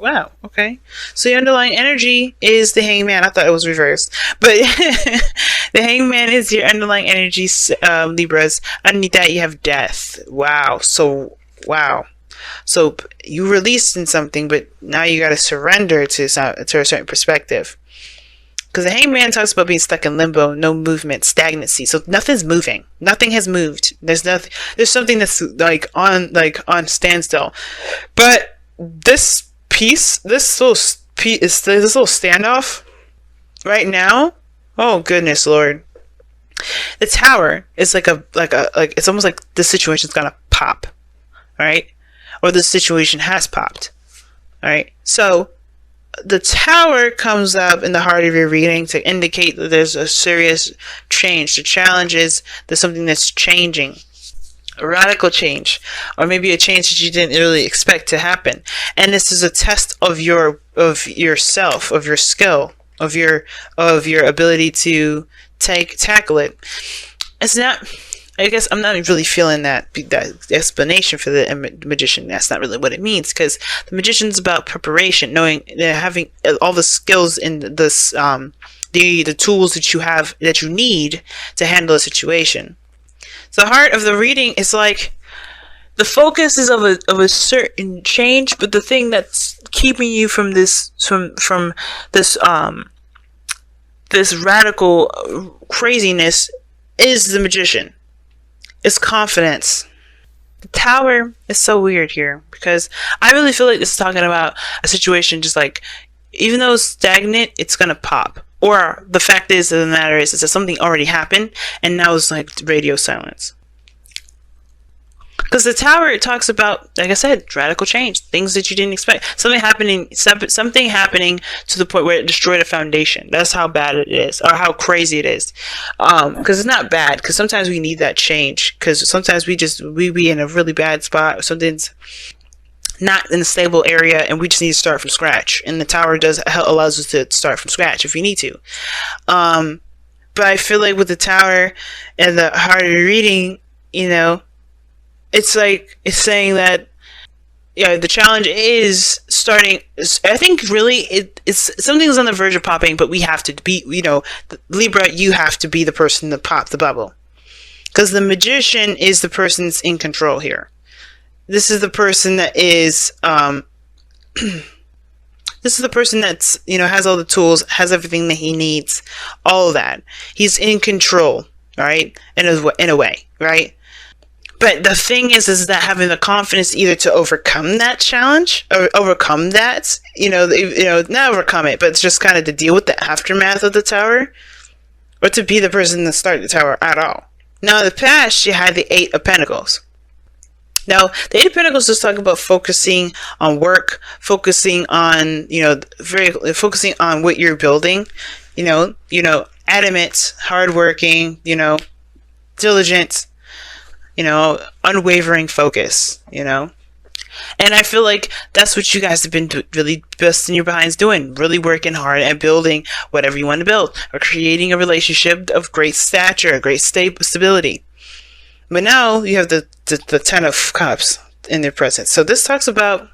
Wow. Okay. So the underlying energy is the hangman. I thought it was reversed, but the hangman is your underlying energy, Libras. Underneath that, you have death. Wow. So wow. So you released in something, but now you got to surrender to a certain perspective. Because the hangman talks about being stuck in limbo, no movement, stagnancy. So nothing's moving. Nothing has moved. There's nothing. There's something that's on standstill. But this little standoff right now. Oh goodness, Lord! The tower is like it's almost like the situation's gonna pop, right? Or the situation has popped, right? So the tower comes up in the heart of your reading to indicate that there's a serious change. The challenge is there's something that's changing. A radical change, or maybe a change that you didn't really expect to happen. And this is a test of yourself, of your skill, of your ability to tackle it. It's not. I guess I'm not really feeling that explanation for the magician. That's not really what it means, because the magician's about preparation, knowing, having all the skills in this, the tools that you have that you need to handle a situation. The heart of the reading is like the focus is of a certain change, but the thing that's keeping you from this this radical craziness is the magician. It's confidence. The tower is so weird here, because I really feel like this is talking about a situation just like, even though it's stagnant, it's gonna pop. Or the fact is of the matter is that something already happened and now it's like radio silence. Because the tower, it talks about, like I said, radical change, things that you didn't expect, something happening to the point where it destroyed a foundation. That's how bad it is, or how crazy it is. Because it's not bad, because sometimes we need that change, because sometimes we be in a really bad spot, or something's not in a stable area, and we just need to start from scratch. And the tower allows us to start from scratch if we need to. But I feel like with the tower and the heart of reading, it's like, it's saying that, the challenge is starting. I think really it's something's on the verge of popping, but we have to be, Libra, you have to be the person to pop the bubble, because the magician is the person that's in control here. This is the person that is, this is the person that's, has all the tools, has everything that he needs, all of that. He's in control, right? In a way, right? But the thing is that having the confidence either to overcome that challenge or overcome that, not overcome it, but it's just kind of to deal with the aftermath of the tower, or to be the person to start the tower at all. Now, in the past, you had the Eight of Pentacles. Now, the Eight of Pentacles is talking about focusing on work, focusing on, focusing on what you're building, adamant, hardworking, diligent, unwavering focus, and I feel like that's what you guys have been really busting your behinds doing, really working hard at building whatever you want to build, or creating a relationship of great stature, great stability. But now you have the Ten of Cups in their presence. So this talks about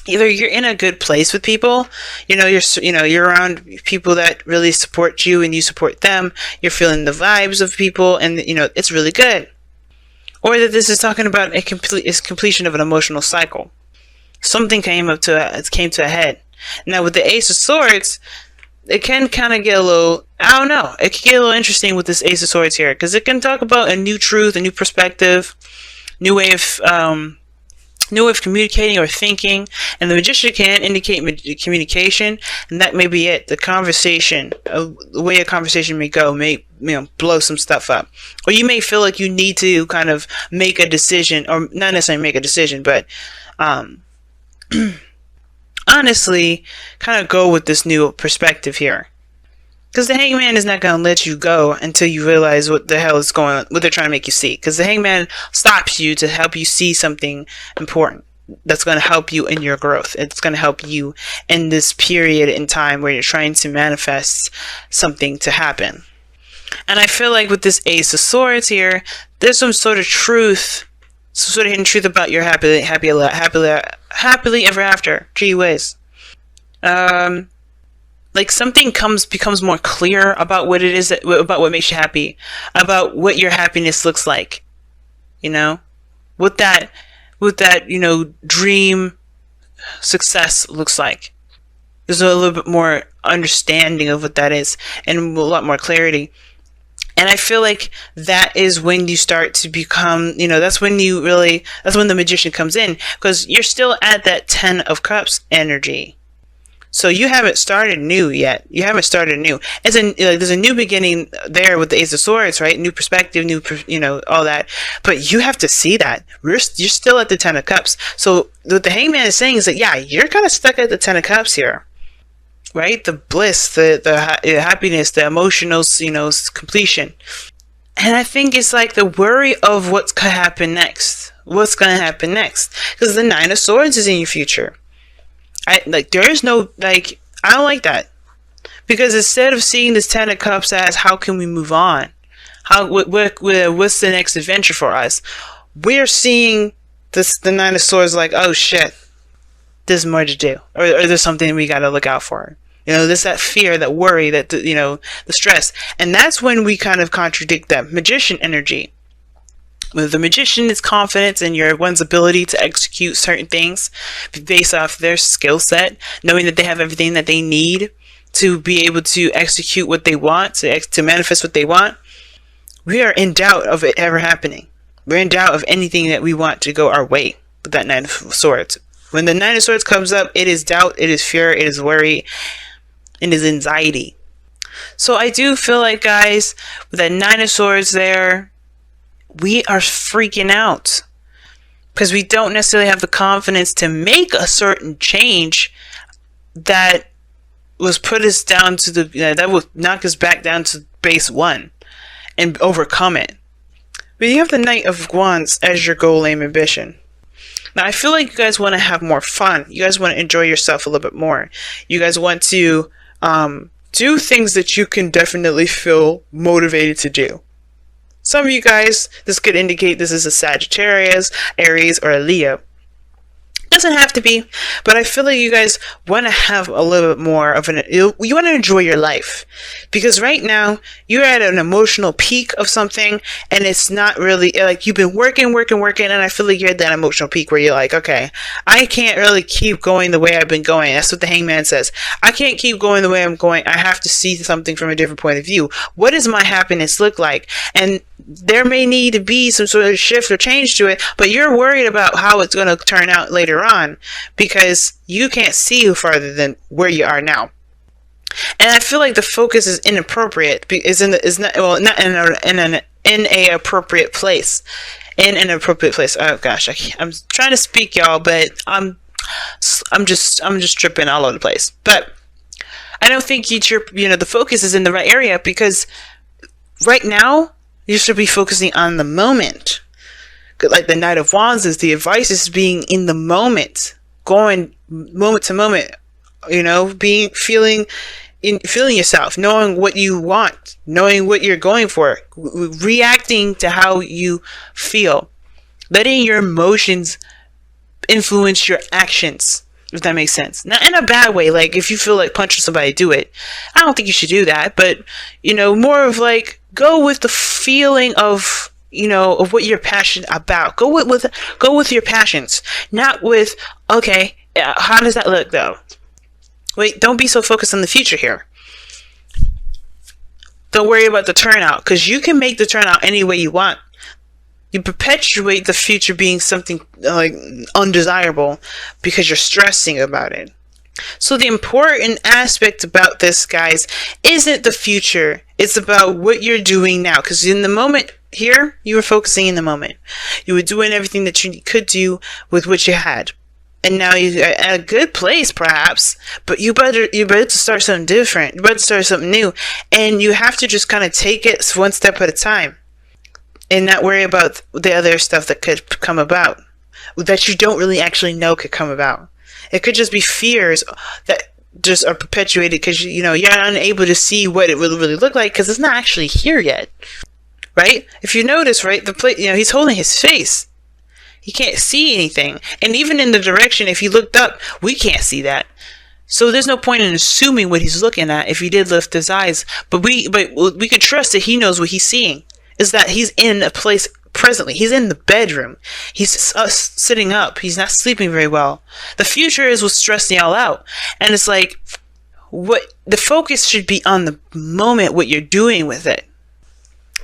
either you're in a good place with people, you're around people that really support you and you support them, you're feeling the vibes of people, and it's really good. Or that this is talking about completion of an emotional cycle. Something came to a head. Now with the Ace of Swords, it can kind of get a little, I don't know, it can get a little interesting with this Ace of Swords here, because it can talk about a new truth, a new perspective, new way of communicating or thinking, and the Magician can indicate communication, and that may be it. The conversation, the way a conversation may go, may blow some stuff up, or you may feel like you need to kind of make a decision, or not necessarily make a decision, but honestly, kind of go with this new perspective here. Because the Hangman is not going to let you go until you realize what the hell is going on, what they're trying to make you see. Because the Hangman stops you to help you see something important that's going to help you in your growth. It's going to help you in this period in time where you're trying to manifest something to happen. And I feel like with this Ace of Swords here, there's some sort of truth So sort of hidden truth about your happily ever after. Gee whiz. Like something becomes more clear about what it is about what makes you happy, about what your happiness looks like. You know, what that dream success looks like. There's a little bit more understanding of what that is, and a lot more clarity. And I feel like that is when you start to become, that's when the magician comes in, because you're still at that 10 of Cups energy. So you haven't started new yet. You haven't started new. There's a new beginning there with the Ace of Swords, right? New perspective, all that. But you have to see that. You're still at the 10 of Cups. So what the Hangman is saying is that, yeah, you're kind of stuck at the 10 of Cups here, right? The bliss, the happiness, the emotional, completion. And I think it's like the worry of what's going to happen next. What's going to happen next? Because the 9 of Swords is in your future. I don't like that, because instead of seeing this 10 of Cups as how can we move on, what's the next adventure for us, we're seeing the 9 of Swords like, oh shit, there's more to do, or there's something we got to look out for. There's that fear, that worry, that the stress, and that's when we kind of contradict that magician energy. The magician is confidence in one's ability to execute certain things based off their skill set, knowing that they have everything that they need to be able to execute what they want, to manifest what they want. We are in doubt of it ever happening. We're in doubt of anything that we want to go our way with that 9 of Swords. When the 9 of Swords comes up, it is doubt, it is fear, it is worry, it is anxiety. So I do feel like, guys, with that 9 of Swords there, we are freaking out because we don't necessarily have the confidence to make a certain change that was put us down to that will knock us back down to base 1 and overcome it. But you have the Knight of Wands as your goal, aim, ambition. Now I feel like you guys want to have more fun. You guys want to enjoy yourself a little bit more. You guys want to do things that you can definitely feel motivated to do. Some of you guys, this could indicate this is a Sagittarius, Aries, or a Leo. Doesn't have to be, but I feel like you guys want to have a little bit more of you want to enjoy your life, because right now you're at an emotional peak of something, and it's not really like you've been working, and I feel like you're at that emotional peak where you're like, okay, I can't really keep going the way I've been going. That's what the Hangman says. I can't keep going the way I'm going. I have to see something from a different point of view. What does my happiness look like? And there may need to be some sort of shift or change to it, but you're worried about how it's going to turn out later on because you can't see farther than where you are now. And I feel like the focus is inappropriate. In an appropriate place. Oh gosh, I'm trying to speak, y'all, but I'm just tripping all over the place. But I don't think the focus is in the right area, because right now you should be focusing on the moment. Like the Knight of Wands is the advice is being in the moment, going moment to moment, feeling yourself, knowing what you want, knowing what you're going for, reacting to how you feel, letting your emotions influence your actions, if that makes sense. Not in a bad way, like if you feel like punching somebody, do it. I don't think you should do that, but more of like, go with the feeling of of what you're passionate about. Go with your passions, not with, okay, how does that look though? Wait, don't be so focused on the future here. Don't worry about the turnout, because you can make the turnout any way you want. You perpetuate the future being something like undesirable because you're stressing about it. So the important aspect about this, guys, isn't the future. It's about what you're doing now. Because in the moment here, you were focusing in the moment. You were doing everything that you could do with what you had. And now you're at a good place, perhaps, but you're better to start something different. You're better to start something new. And you have to just kind of take it one step at a time and not worry about the other stuff that could come about, that you don't really actually know could come about. It could just be fears that just are perpetuated because you're unable to see what it will really look like because it's not actually here yet, right? If you notice, right, he's holding his face. He can't see anything. And even in the direction, if he looked up, we can't see that. So there's no point in assuming what he's looking at if he did lift his eyes. But we can trust that he knows what he's seeing. Is that he's in a place presently. He's in the bedroom. He's sitting up. He's not sleeping very well. The future is what's stressing y'all out. And it's like, what the focus should be on the moment, what you're doing with it.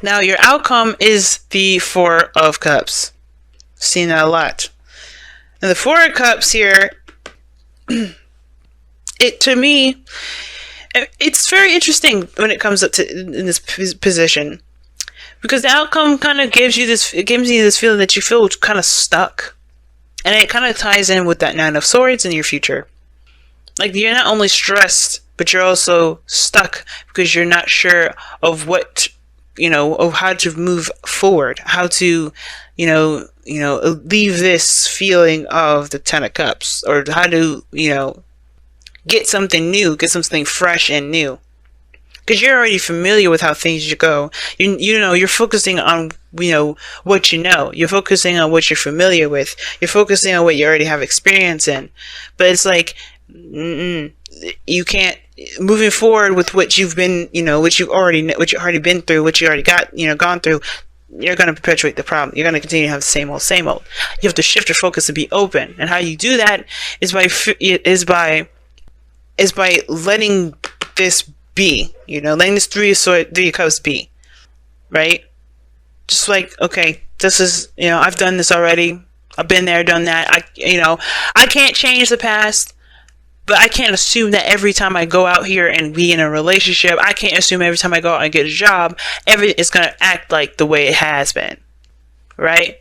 Now, your outcome is the Four of Cups. Seen that a lot. And the Four of Cups here, to me, it's very interesting when it comes up to in this position, because the outcome kind of gives you this feeling that you feel kind of stuck, and it kind of ties in with that Nine of Swords in your future. Like, you're not only stressed, but you're also stuck because you're not sure of what, of how to move forward, how to, leave this feeling of the Ten of Cups, or how to, get something new, get something fresh and new. Because you're already familiar with how things go. You're focusing on, what you know. You're focusing on what you're familiar with. You're focusing on what you already have experience in. But it's like, you can't, moving forward with what you've been, what you already been through, what you already got, gone through, you're going to perpetuate the problem. You're going to continue to have the same old, same old. You have to shift your focus to be open. And how you do that is by letting this be, letting this Three of Cups be, right? Just like, okay, this is, I've done this already. I've been there, done that. I can't change the past, but I can't assume that every time I go out here and be in a relationship, I can't assume every time I go out and get a job, it's going to act like the way it has been, right?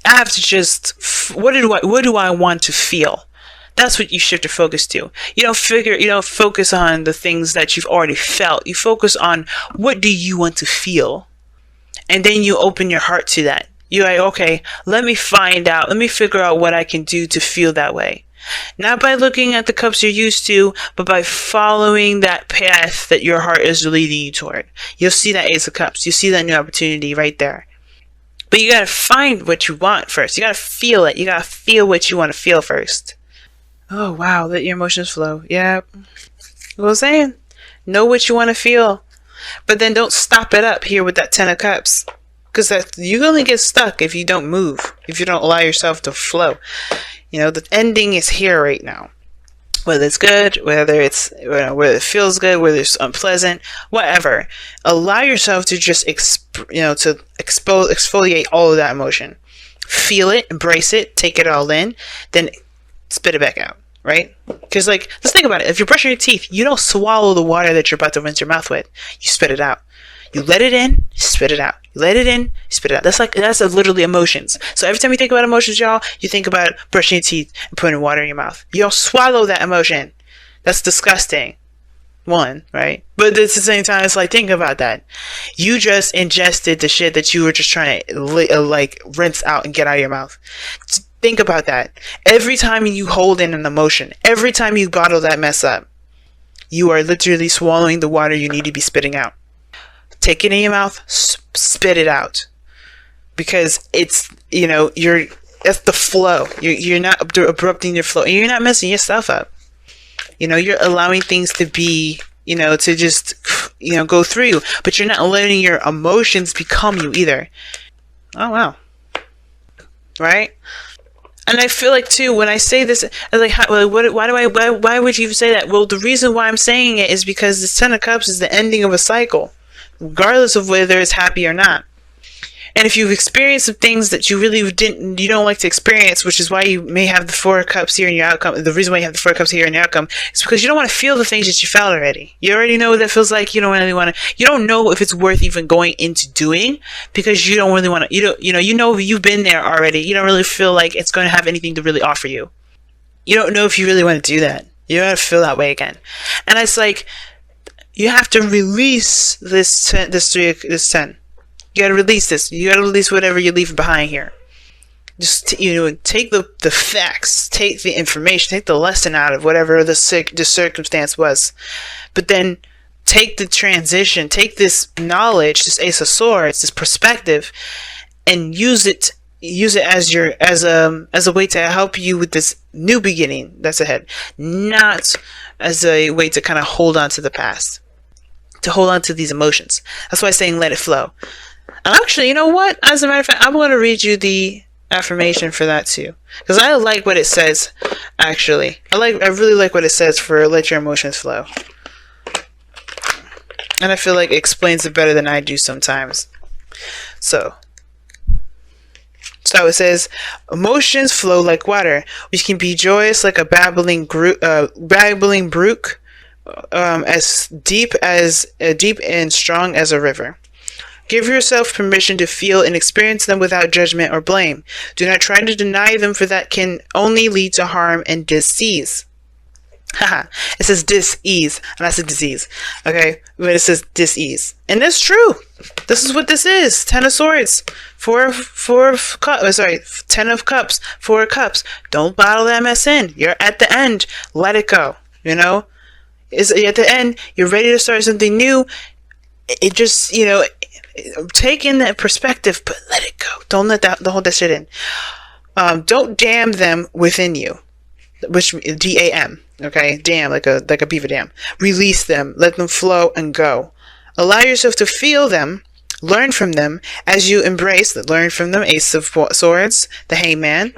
I have to just, what do I want to feel? That's what you shift your focus to. You don't focus on the things that you've already felt. You focus on, what do you want to feel? And then you open your heart to that. You're like, okay, let me figure out what I can do to feel that way. Not by looking at the cups you're used to, but by following that path that your heart is leading you toward. You'll see that Ace of Cups. You see that new opportunity right there. But you gotta find what you want first. You gotta feel it. You gotta feel what you want to feel first. Oh, wow. Let your emotions flow. Yeah. What I'm saying? Know what you want to feel. But then don't stop it up here with that Ten of Cups. Because you only get stuck if you don't move. If you don't allow yourself to flow. The ending is here right now. Whether it's good, whether it feels good, whether it's unpleasant, whatever. Allow yourself to just, exfoliate all of that emotion. Feel it, embrace it, take it all in, then spit it back out. Right? Because, let's think about it. If you're brushing your teeth, you don't swallow the water that you're about to rinse your mouth with. You spit it out. You let it in, spit it out. You let it in, spit it out. That's literally emotions. So every time you think about emotions, y'all, you think about brushing your teeth and putting water in your mouth. You don't swallow that emotion. That's disgusting. One, right? But at the same time, it's like, think about that. You just ingested the shit that you were just trying to, rinse out and get out of your mouth. Think about that. Every time you hold in an emotion, every time you bottle that mess up, you are literally swallowing the water you need to be spitting out. Take it in your mouth, spit it out. Because it's, that's the flow. You're not abrupting your flow. And you're not messing yourself up. You're allowing things to be, to just, go through you. But you're not letting your emotions become you either. Oh, wow. Right? And I feel like, too, when I say this, why would you say that? Well, the reason why I'm saying it is because the Ten of Cups is the ending of a cycle, regardless of whether it's happy or not. And if you've experienced some things that you don't like to experience, which is why you may have the Four of Cups here in your outcome. The reason why you have the Four of Cups here in your outcome is because you don't want to feel the things that you felt already. You already know what that feels like. You don't really want to. You don't know if it's worth even going into doing because you don't really want to. You've been there already. You don't really feel like it's going to have anything to really offer you. You don't know if you really want to do that. You don't have to feel that way again. And it's like you have to release this 10. You gotta release this. You gotta release whatever you're leaving behind here. Just, take the facts, take the information, take the lesson out of whatever the circumstance was. But then take the transition, take this knowledge, this Ace of Swords, this perspective, and use it use it as a way to help you with this new beginning that's ahead, not as a way to kind of hold on to the past, to hold on to these emotions. That's why I'm saying let it flow. And actually, you know what? As a matter of fact, I'm going to read you the affirmation for that too, because I like what it says. Actually, I really like what it says for let your emotions flow, and I feel like it explains it better than I do sometimes. So it says, emotions flow like water, which can be joyous like a babbling brook, as deep and strong as a river. Give yourself permission to feel and experience them without judgment or blame. Do not try to deny them, for that can only lead to harm and disease. Haha, it says dis-ease, and that's a disease. Okay, but it says dis-ease. And that's true. This is what this is. 10 of Swords. 10 of Cups. 4 of Cups. Don't bottle that mess in. You're at the end. Let it go. You know? At the end, you're ready to start something new. It just, take in that perspective, but let it go. Don't hold that shit in. Don't dam them within you. Which, D-A-M. Okay, dam, like a beaver dam. Release them, let them flow and go. Allow yourself to feel them, learn from them as you learn from them. Ace of Swords, the Hangman,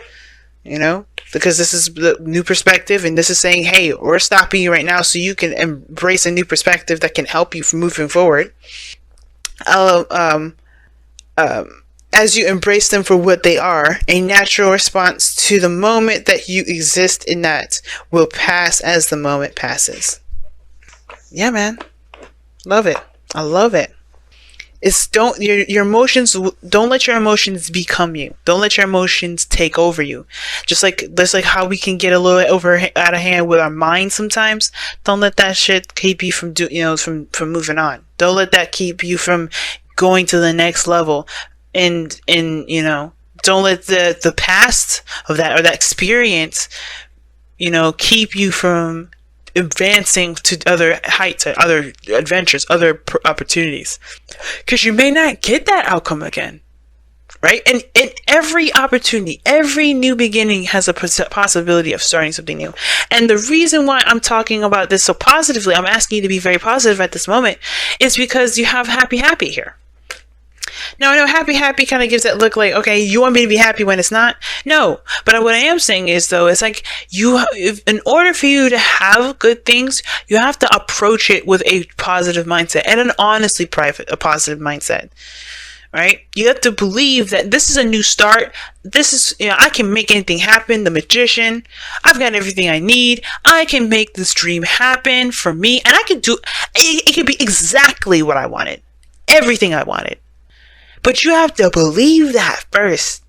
because this is the new perspective, and this is saying, hey, we're stopping you right now so you can embrace a new perspective that can help you from moving forward. As you embrace them for what they are, a natural response to the moment that you exist in that will pass as the moment passes. Yeah, man. Love it. I love it. Your emotions, don't let your emotions become you. Don't let your emotions take over you. Just like how we can get a little out of hand with our mind sometimes. Don't let that shit keep you from from moving on. Don't let that keep you from going to the next level. And don't let the past of that, or that experience, keep you from advancing to other heights, other adventures, other opportunities, because you may not get that outcome again, right? And in every opportunity, every new beginning has a possibility of starting something new. And the reason why I'm talking about this so positively, I'm asking you to be very positive at this moment, is because you have happy here. Now, I know happy kind of gives that look like, okay, you want me to be happy when it's not? No. But what I am saying is, though, it's like in order for you to have good things, you have to approach it with a positive mindset, and a positive mindset, right? You have to believe that this is a new start. This is, I can make anything happen. The Magician. I've got everything I need. I can make this dream happen for me, and I can do it. Can be exactly what I wanted. Everything I wanted. But you have to believe that first.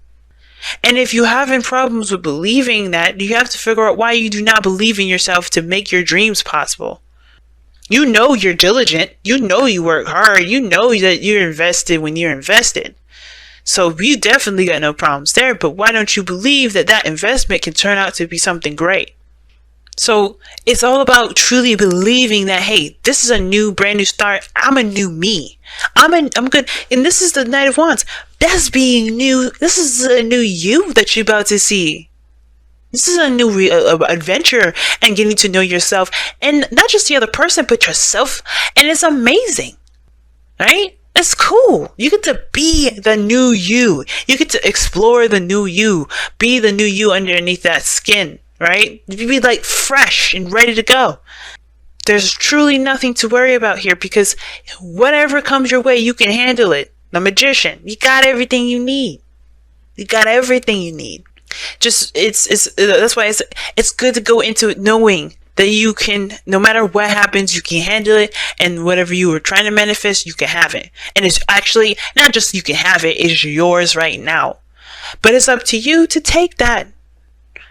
And if you're having problems with believing that, you have to figure out why you do not believe in yourself to make your dreams possible. You know you're diligent. You know you work hard. You know that you're invested when you're invested. So you definitely got no problems there. But why don't you believe that investment can turn out to be something great? So it's all about truly believing that, hey, this is a brand new start. I'm a new me. I'm good. And this is the Knight of Wands. That's being new. This is a new you that you're about to see. This is a new adventure, and getting to know yourself, and not just the other person, but yourself. And it's amazing, right? It's cool. You get to be the new you. You get to explore the new you. Be the new you underneath that skin. Right? You be like fresh and ready to go. There's truly nothing to worry about here, because whatever comes your way, you can handle it. The Magician, you got everything you need. You got everything you need. Just that's why it's good to go into it knowing that you can, no matter what happens, you can handle it, and whatever you were trying to manifest, you can have it. And it's actually not just you can have it, it's yours right now. But it's up to you to take that.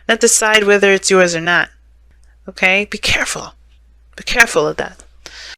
Not decide whether it's yours or not. Okay? Be careful. Be careful of that.